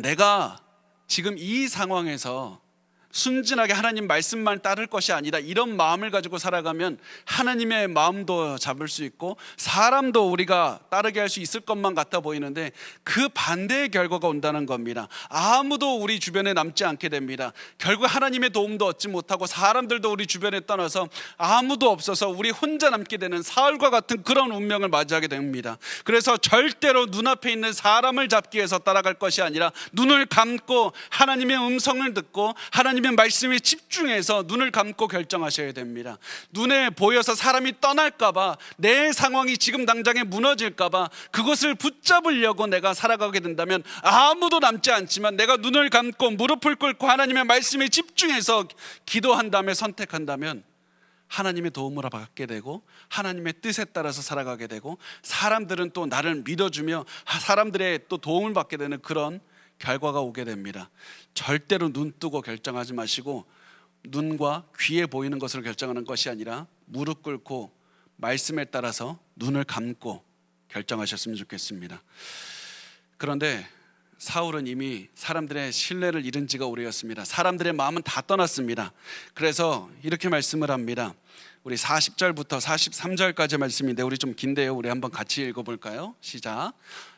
내가 지금 이 상황에서 순진하게 하나님 말씀만 따를 것이 아니다, 이런 마음을 가지고 살아가면 하나님의 마음도 잡을 수 있고 사람도 우리가 따르게 할 수 있을 것만 같아 보이는데 그 반대의 결과가 온다는 겁니다. 아무도 우리 주변에 남지 않게 됩니다. 결국 하나님의 도움도 얻지 못하고 사람들도 우리 주변에 떠나서 아무도 없어서 우리 혼자 남게 되는 사울과 같은 그런 운명을 맞이하게 됩니다. 그래서 절대로 눈앞에 있는 사람을 잡기 위해서 따라갈 것이 아니라 눈을 감고 하나님의 음성을 듣고 하나님의 말씀에 집중해서 눈을 감고 결정하셔야 됩니다. 눈에 보여서 사람이 떠날까봐, 내 상황이 지금 당장에 무너질까봐 그것을 붙잡으려고 내가 살아가게 된다면 아무도 남지 않지만 내가 눈을 감고 무릎을 꿇고 하나님의 말씀에 집중해서 기도한 다음에 선택한다면 하나님의 도움을 받게 되고 하나님의 뜻에 따라서 살아가게 되고 사람들은 또 나를 믿어주며 사람들의 또 도움을 받게 되는 그런 결과가 오게 됩니다. 절대로 눈 뜨고 결정하지 마시고 눈과 귀에 보이는 것을 결정하는 것이 아니라 무릎 꿇고 말씀에 따라서 눈을 감고 결정하셨으면 좋겠습니다. 그런데 사울은 이미 사람들의 신뢰를 잃은 지가 오래였습니다. 사람들의 마음은 다 떠났습니다. 그래서 이렇게 말씀을 합니다. 우리 40절부터 43절까지 말씀인데 우리 좀 긴데요, 우리 한번 같이 읽어볼까요? 시작.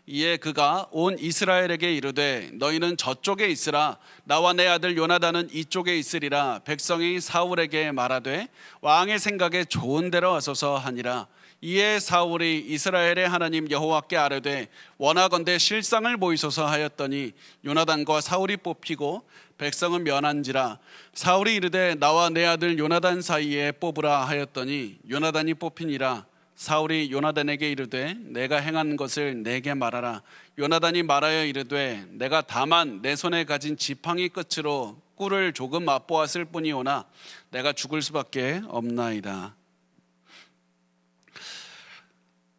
이에 그가 온 이스라엘에게 이르되 너희는 저쪽에 있으라, 나와 내 아들 요나단은 이쪽에 있으리라. 백성이 사울에게 말하되 왕의 생각에 좋은 대로 하소서 하니라. 이에 사울이 이스라엘의 하나님 여호와께 아뢰되 원하건대 실상을 보이소서 하였더니 요나단과 사울이 뽑히고 백성은 면한지라. 사울이 이르되 나와 내 아들 요나단 사이에 뽑으라 하였더니 요나단이 뽑히니라. 사울이 요나단에게 이르되 내가 행한 것을 내게 말하라. 요나단이 말하여 이르되 내가 다만 내 손에 가진 지팡이 끝으로 꿀을 조금 맛보았을 뿐이오나 내가 죽을 수밖에 없나이다.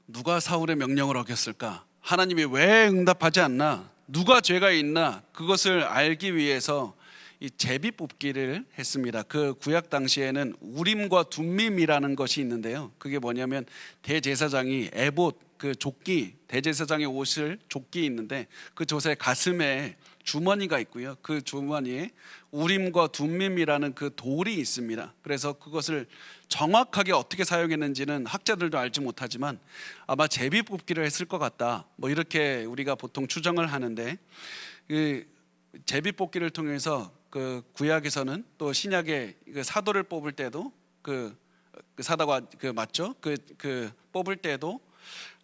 누가 사울의 명령을 어겼을까? 하나님이 왜 응답하지 않나? 누가 죄가 있나? 그것을 알기 위해서 이 제비 뽑기를 했습니다. 그 구약 당시에는 우림과 둠밈이라는 것이 있는데요, 그게 뭐냐면 대제사장이 에봇, 그 조끼, 대제사장의 옷을 조끼 있는데 그 조세 가슴에 주머니가 있고요, 그 주머니에 우림과 둠밈이라는 그 돌이 있습니다. 그래서 그것을 정확하게 어떻게 사용했는지는 학자들도 알지 못하지만 아마 제비 뽑기를 했을 것 같다, 뭐 이렇게 우리가 보통 추정을 하는데, 그 제비 뽑기를 통해서 그 구약에서는 또 신약의 그 사도를 뽑을 때도 그 사도가 그 맞죠? 그 뽑을 때도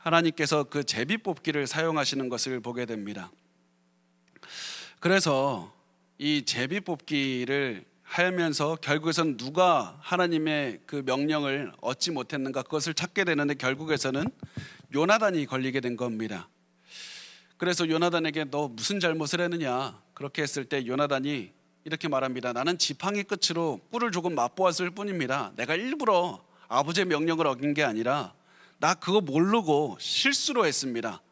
하나님께서 그 제비뽑기를 사용하시는 것을 보게 됩니다. 그래서 이 제비뽑기를 하면서 결국에선 누가 하나님의 그 명령을 얻지 못했는가, 그것을 찾게 되는데 결국에서는 요나단이 걸리게 된 겁니다. 그래서 요나단에게 너 무슨 잘못을 했느냐, 그렇게 했을 때 요나단이 이렇게 말합니다. 나는 지팡이 끝으로 꿀을 조금 맛보았을 뿐입니다. 내가 일부러 아버지의 명령을 어긴 게 아니라 나 그거 모르고 실수로 했습니다.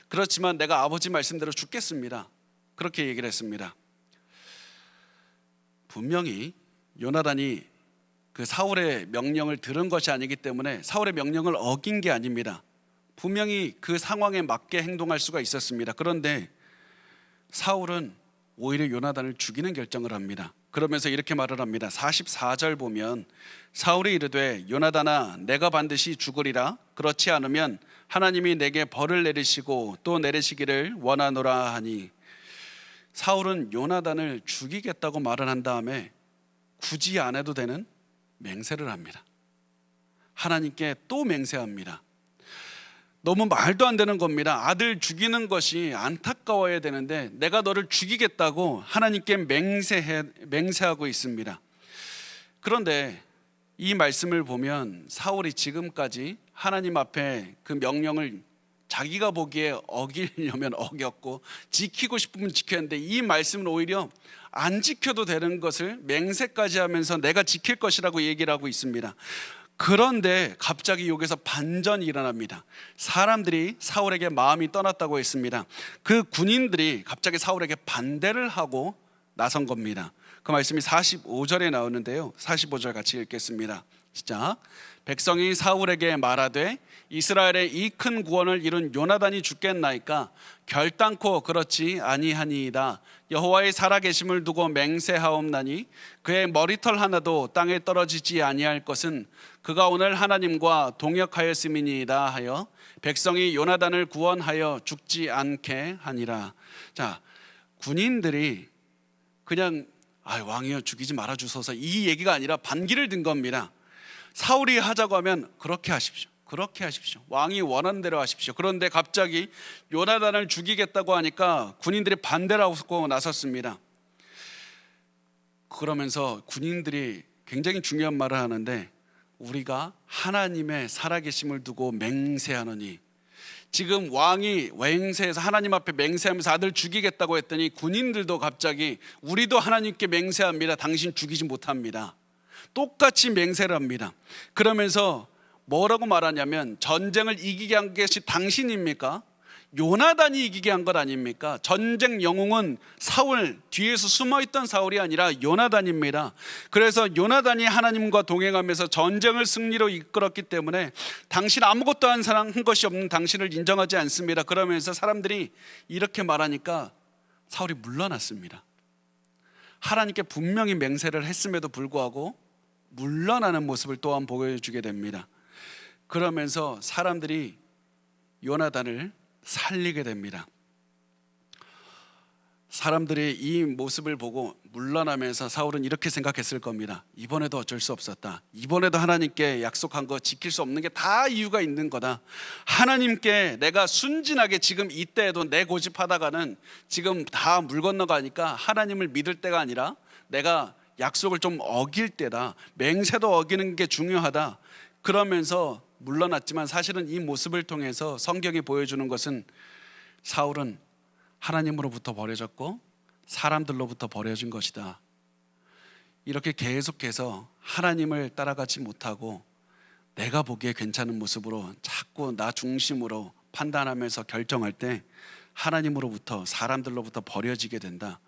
그렇지만 내가 아버지 말씀대로 죽겠습니다. 그렇게 얘기를 했습니다. 분명히 요나단이 그 사울의 명령을 들은 것이 아니기 때문에 사울의 명령을 어긴 게 아닙니다. 분명히 그 상황에 맞게 행동할 수가 있었습니다. 그런데 사울은 오히려 요나단을 죽이는 결정을 합니다. 그러면서 이렇게 말을 합니다. 44절 보면 사울이 이르되 요나단아 내가 반드시 죽으리라. 그렇지 않으면 하나님이 내게 벌을 내리시고 또 내리시기를 원하노라 하니, 사울은 요나단을 죽이겠다고 말을 한 다음에 굳이 안 해도 되는 맹세를 합니다. 하나님께 또 맹세합니다. 너무 말도 안 되는 겁니다. 아들 죽이는 것이 안타까워야 되는데 내가 너를 죽이겠다고 하나님께 맹세하고 있습니다. 그런데 이 말씀을 보면 사울이 지금까지 하나님 앞에 그 명령을 자기가 보기에 어기려면 어겼고 지키고 싶으면 지켰는데, 이 말씀은 오히려 안 지켜도 되는 것을 맹세까지 하면서 내가 지킬 것이라고 얘기를 하고 있습니다. 그런데 갑자기 여기서 반전이 일어납니다. 사람들이 사울에게 마음이 떠났다고 했습니다. 그 군인들이 갑자기 사울에게 반대를 하고 나선 겁니다. 그 말씀이 45절에 나오는데요, 45절 같이 읽겠습니다. 시작. 백성이 사울에게 말하되 이스라엘의 이 큰 구원을 이룬 요나단이 죽겠나이까? 결단코 그렇지 아니하니이다. 여호와의 살아계심을 두고 맹세하옵나니 그의 머리털 하나도 땅에 떨어지지 아니할 것은 그가 오늘 하나님과 동역하였음이니이다 하여 백성이 요나단을 구원하여 죽지 않게 하니라. 자, 군인들이 그냥 왕이여 죽이지 말아 주소서 이 얘기가 아니라 반기를 든 겁니다. 사울이 하자고 하면 그렇게 하십시오. 그렇게 하십시오. 왕이 원하는 대로 하십시오. 그런데 갑자기 요나단을 죽이겠다고 하니까 군인들이 반대를 하고 나섰습니다. 그러면서 군인들이 굉장히 중요한 말을 하는데, 우리가 하나님의 살아계심을 두고 맹세하노니, 지금 왕이 맹세해서 하나님 앞에 맹세하면서 아들 죽이겠다고 했더니 군인들도 갑자기 우리도 하나님께 맹세합니다. 당신 죽이지 못합니다. 똑같이 맹세를 합니다. 그러면서 뭐라고 말하냐면, 전쟁을 이기게 한 것이 당신입니까? 요나단이 이기게 한 것 아닙니까? 전쟁 영웅은 사울, 뒤에서 숨어있던 사울이 아니라 요나단입니다. 그래서 요나단이 하나님과 동행하면서 전쟁을 승리로 이끌었기 때문에 당신 아무것도 한 것이 없는 당신을 인정하지 않습니다. 그러면서 사람들이 이렇게 말하니까 사울이 물러났습니다. 하나님께 분명히 맹세를 했음에도 불구하고 물러나는 모습을 또한 보여주게 됩니다. 그러면서 사람들이 요나단을 살리게 됩니다. 사람들이 이 모습을 보고 물러나면서 사울은 이렇게 생각했을 겁니다. 이번에도 어쩔 수 없었다. 이번에도 하나님께 약속한 거 지킬 수 없는 게 다 이유가 있는 거다. 하나님께 내가 순진하게 지금 이때에도 내 고집하다가는 지금 다 물 건너가니까 하나님을 믿을 때가 아니라 내가 약속을 좀 어길 때다. 맹세도 어기는 게 중요하다. 그러면서 물러났지만 사실은 이 모습을 통해서 성경이 보여주는 것은 사울은 하나님으로부터 버려졌고 사람들로부터 버려진 것이다. 이렇게 계속해서 하나님을 따라가지 못하고 내가 보기에 괜찮은 모습으로 자꾸 나 중심으로 판단하면서 결정할 때 하나님으로부터 사람들로부터 버려지게 된다.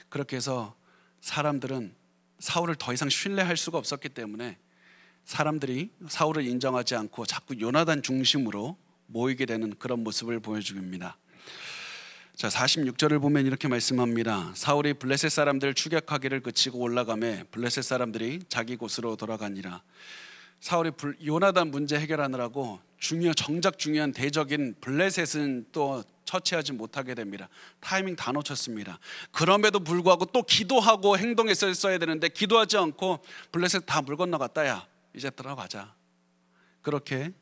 그렇게 해서 사람들은 사울을 더 이상 신뢰할 수가 없었기 때문에 사람들이 사울을 인정하지 않고 자꾸 요나단 중심으로 모이게 되는 그런 모습을 보여줍니다. 자, 46절을 보면 이렇게 말씀합니다. 사울이 블레셋 사람들을 추격하기를 그치고 올라가매 블레셋 사람들이 자기 곳으로 돌아가니라. 사울이 요나단 문제 해결하느라고 정작 중요한 대적인 블레셋은 또 처치하지 못하게 됩니다. 타이밍 다 놓쳤습니다. 그럼에도 불구하고 또 기도하고 행동했어야 되는데 기도하지 않고 블레셋 다 물 건너갔다. 야 이제 들어가자. 그렇게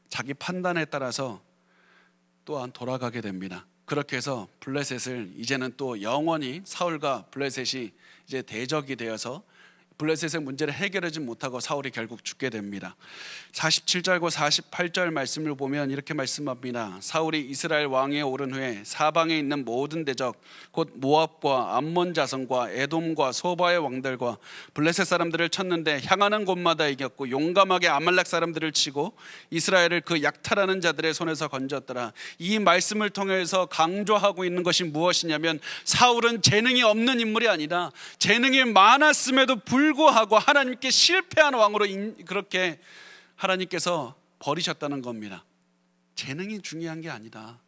자기 판단에 따라서 또한 돌아가게 됩니다. 그렇게 해서 블레셋을 이제는 또 영원히 사울과 블레셋이 이제 대적이 되어서 블레셋의 문제를 해결하지 못하고 사울이 결국 죽게 됩니다. 47절과 48절 말씀을 보면 이렇게 말씀합니다. 사울이 이스라엘 왕위에 오른 후에 사방에 있는 모든 대적 곧 모압과 암몬 자손과 에돔과 소바의 왕들과 블레셋 사람들을 쳤는데 향하는 곳마다 이겼고 용감하게 아말렉 사람들을 치고 이스라엘을 그 약탈하는 자들의 손에서 건졌더라. 이 말씀을 통해서 강조하고 있는 것이 무엇이냐면 사울은 재능이 없는 인물이 아니라 재능이 많았음에도 불구하고 하나님께 실패한 왕으로 그렇게 하나님께서 버리셨다는 겁니다. 재능이 중요한 게 아니다.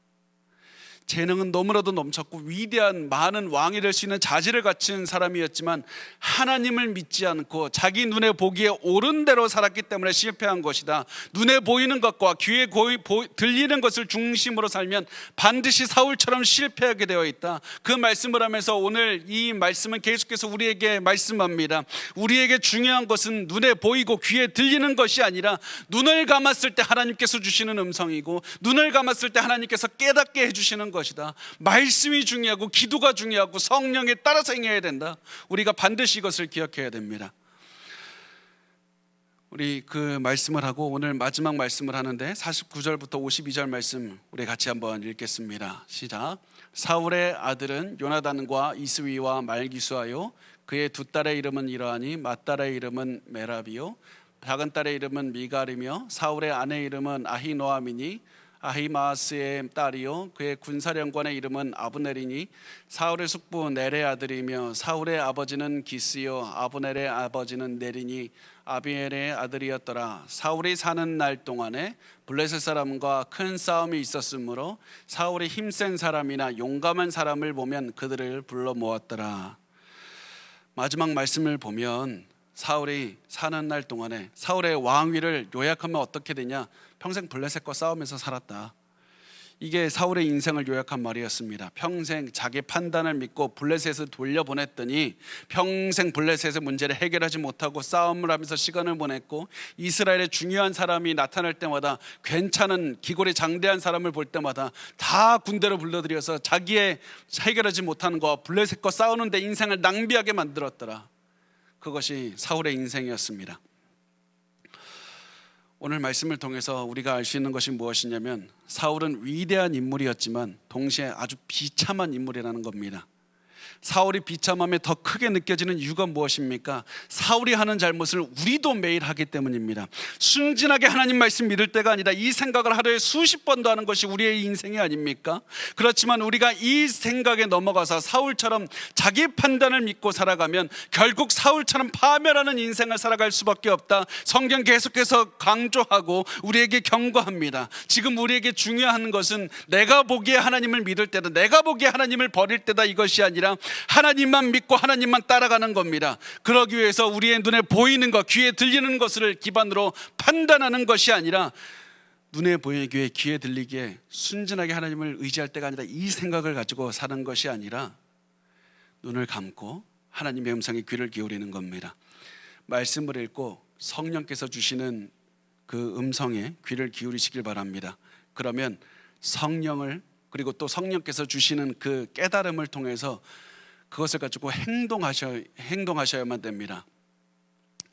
재능은 너무나도 넘쳤고 위대한 많은 왕이 될 수 있는 자질을 갖춘 사람이었지만 하나님을 믿지 않고 자기 눈에 보기에 옳은 대로 살았기 때문에 실패한 것이다. 눈에 보이는 것과 귀에 들리는 것을 중심으로 살면 반드시 사울처럼 실패하게 되어 있다. 그 말씀을 하면서 오늘 이 말씀은 계속해서 우리에게 말씀합니다. 우리에게 중요한 것은 눈에 보이고 귀에 들리는 것이 아니라 눈을 감았을 때 하나님께서 주시는 음성이고 눈을 감았을 때 하나님께서 깨닫게 해주시는 것이다. 말씀이 중요하고 기도가 중요하고 성령에 따라서 행해야 된다. 우리가 반드시 이것을 기억해야 됩니다. 우리 그 말씀을 하고 오늘 마지막 말씀을 하는데 49절부터 52절 말씀 우리 같이 한번 읽겠습니다. 시작. 사울의 아들은 요나단과 이스위와 말기수하요 그의 두 딸의 이름은 이러하니 맏딸의 이름은 메라비요 작은 딸의 이름은 미갈이며 사울의 아내 이름은 아히노아미니 아히마스의 딸이요 그의 군사령관의 이름은 아브넬이니 사울의 숙부 넬의 아들이며 사울의 아버지는 기스요 아브넬의 아버지는 넬이니 아비엘의 아들이었더라. 사울이 사는 날 동안에 블레셋 사람과 큰 싸움이 있었으므로 사울이 힘센 사람이나 용감한 사람을 보면 그들을 불러 모았더라. 마지막 말씀을 보면 사울이 사는 날 동안에 사울의 왕위를 요약하면 어떻게 되냐? 평생 블레셋과 싸우면서 살았다. 이게 사울의 인생을 요약한 말이었습니다. 평생 자기 판단을 믿고 블레셋을 돌려보냈더니 평생 블레셋의 문제를 해결하지 못하고 싸움을 하면서 시간을 보냈고 이스라엘의 중요한 사람이 나타날 때마다 괜찮은 기골이 장대한 사람을 볼 때마다 다 군대로 불러들여서 자기의 해결하지 못하는 것과 블레셋과 싸우는 데 인생을 낭비하게 만들었더라. 그것이 사울의 인생이었습니다. 오늘 말씀을 통해서 우리가 알 수 있는 것이 무엇이냐면 사울은 위대한 인물이었지만 동시에 아주 비참한 인물이라는 겁니다. 사울이 비참함에 더 크게 느껴지는 이유가 무엇입니까? 사울이 하는 잘못을 우리도 매일 하기 때문입니다. 순진하게 하나님 말씀 믿을 때가 아니라 이 생각을 하루에 수십 번도 하는 것이 우리의 인생이 아닙니까? 그렇지만 우리가 이 생각에 넘어가서 사울처럼 자기 판단을 믿고 살아가면 결국 사울처럼 파멸하는 인생을 살아갈 수밖에 없다. 성경 계속해서 강조하고 우리에게 경고합니다. 지금 우리에게 중요한 것은 내가 보기에 하나님을 믿을 때다, 내가 보기에 하나님을 버릴 때다, 이것이 아니라 하나님만 믿고 하나님만 따라가는 겁니다. 그러기 위해서 우리의 눈에 보이는 것, 귀에 들리는 것을 기반으로 판단하는 것이 아니라 눈에 보이기에 귀에 들리기에 순진하게 하나님을 의지할 때가 아니라 이 생각을 가지고 사는 것이 아니라 눈을 감고 하나님의 음성에 귀를 기울이는 겁니다. 말씀을 읽고 성령께서 주시는 그 음성에 귀를 기울이시길 바랍니다. 그러면 성령을 그리고 또 성령께서 주시는 그 깨달음을 통해서 그것을 가지고 행동하셔야만 됩니다.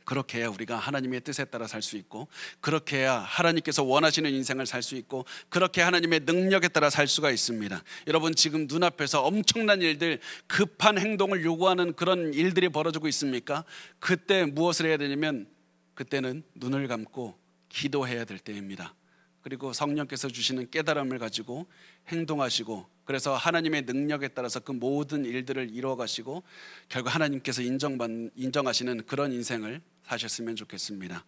그렇게 해야 우리가 하나님의 뜻에 따라 살 수 있고, 그렇게 해야 하나님께서 원하시는 인생을 살 수 있고, 그렇게 하나님의 능력에 따라 살 수가 있습니다. 여러분, 지금 눈앞에서 엄청난 일들, 급한 행동을 요구하는 그런 일들이 벌어지고 있습니까? 그때 무엇을 해야 되냐면 그때는 눈을 감고 기도해야 될 때입니다. 그리고 성령께서 주시는 깨달음을 가지고 행동하시고, 그래서 하나님의 능력에 따라서 그 모든 일들을 이루어 가시고 결국 하나님께서 인정하시는 그런 인생을 사셨으면 좋겠습니다.